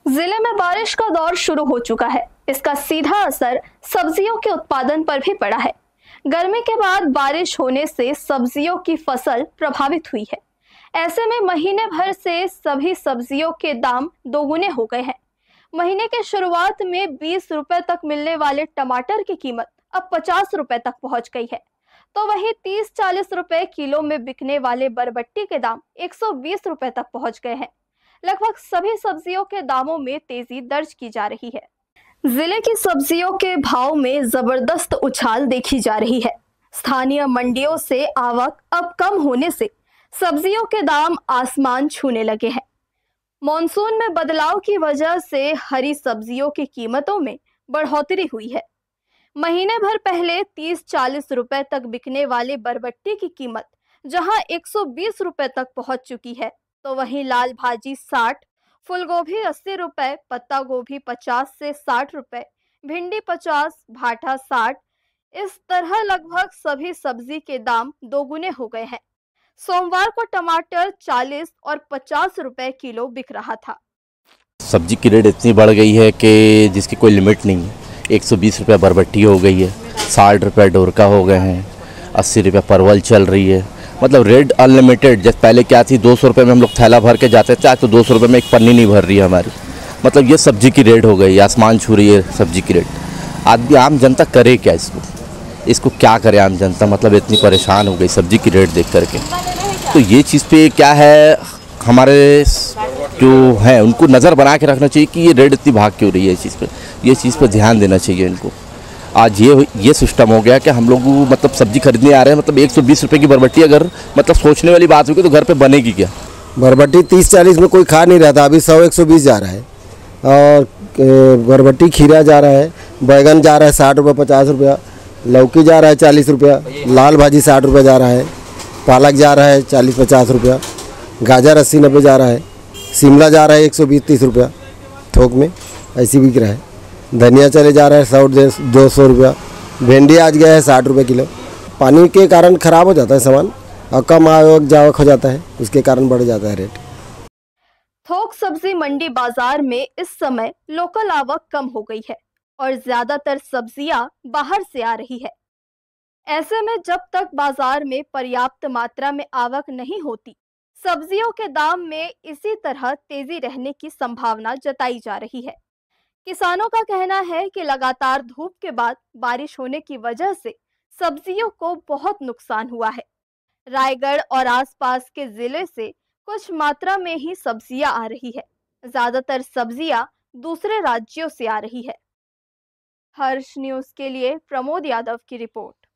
जिले में बारिश का दौर शुरू हो चुका है। इसका सीधा असर सब्जियों के उत्पादन पर भी पड़ा है। गर्मी के बाद बारिश होने से सब्जियों की फसल प्रभावित हुई है। ऐसे में महीने भर से सभी सब्जियों के दाम दोगुने हो गए हैं। महीने के शुरुआत में 20 रुपए तक मिलने वाले टमाटर की कीमत अब 50 रुपए तक पहुंच गई है। तो वहीं 30-40 रुपए किलो में बिकने वाले बरबट्टी के दाम 120 रुपए तक पहुंच गए हैं। लगभग सभी सब्जियों के दामों में तेजी दर्ज की जा रही है। जिले की सब्जियों के भाव में जबरदस्त उछाल देखी जा रही है। स्थानीय मंडियों से आवक अब कम होने से सब्जियों के दाम आसमान छूने लगे हैं। मॉनसून में बदलाव की वजह से हरी सब्जियों की कीमतों में बढ़ोतरी हुई है। महीने भर पहले 30-40 रुपए तक बिकने वाले बरबट्टी की कीमत जहां 120 रुपए तक पहुंच चुकी है, तो वहीं लाल भाजी 60, फूलगोभी 80 रुपए, पत्ता गोभी 50 से 60 रुपए, भिंडी 50, भाटा 60। इस तरह लगभग सभी सब्जी के दाम दोगुने हो गए हैं। सोमवार को टमाटर 40 और 50 रुपए किलो बिक रहा था। सब्जी की रेट इतनी बढ़ गई है कि जिसकी कोई लिमिट नहीं है। 120 रुपये बरबट्टी हो गई है, 60 रुपये डोरका हो गए हैं, 80 रुपये परवल चल रही है। मतलब रेट अनलिमिटेड। जैसे पहले क्या थी, 200 रुपये में हम लोग थैला भर के जाते थे, आज तो 200 रुपये में एक पन्नी नहीं भर रही है हमारी। मतलब ये सब्जी की रेट हो गई, आसमान छू रही है सब्जी की रेट। आदमी आम जनता करे क्या इसको क्या करे आम जनता? मतलब इतनी परेशान हो गई सब्जी की रेट देख करके। तो ये चीज़ पे क्या है, हमारे जो है उनको नज़र बना के रखना चाहिए कि ये रेट इतनी भाग क्यों रही है। ये चीज़ पे ध्यान देना चाहिए इनको। आज ये सिस्टम हो गया कि हम लोग मतलब सब्जी खरीदने आ रहे हैं, मतलब 120 रुपये की बरबट्टी अगर मतलब सोचने वाली बात होगी तो घर पे बनेगी क्या? बरबट्टी 30-40 में कोई खा नहीं रहा था, अभी 100-120 जा रहा है। और बरबट्टी खीरा जा रहा है, बैगन जा रहा है 60 रुपये 50 रुपया, लौकी जा रहा है 40 रुपया, लाल भाजी 60 रुपये जा रहा है, पालक जा रहा है 40-50 रुपया, गाजर 80-90 जा रहा है, शिमला जा रहा है 120-30 रुपया थोक में, ऐसी बिक रहा है। धनिया चले जा रहा है 100-200 रुपया, भिंडी आज गया है 60 रुपये किलो। पानी के कारण ख़राब हो जाता है सामान और कम आवक जावक हो जाता है, उसके कारण बढ़ जाता है रेट। थोक सब्जी मंडी बाजार में इस समय लोकल आवक कम हो गई है और ज्यादातर सब्जियां बाहर से आ रही है। ऐसे में जब तक बाजार में पर्याप्त मात्रा में आवक नहीं होती, सब्जियों के दाम में इसी तरह तेजी रहने की संभावना जताई जा रही है। किसानों का कहना है कि लगातार धूप के बाद बारिश होने की वजह से सब्जियों को बहुत नुकसान हुआ है। रायगढ़ और आसपास के जिले से कुछ मात्रा में ही सब्जियां आ रही है। ज्यादातर सब्जियां दूसरे राज्यों से आ रही है। हर्ष न्यूज के लिए प्रमोद यादव की रिपोर्ट।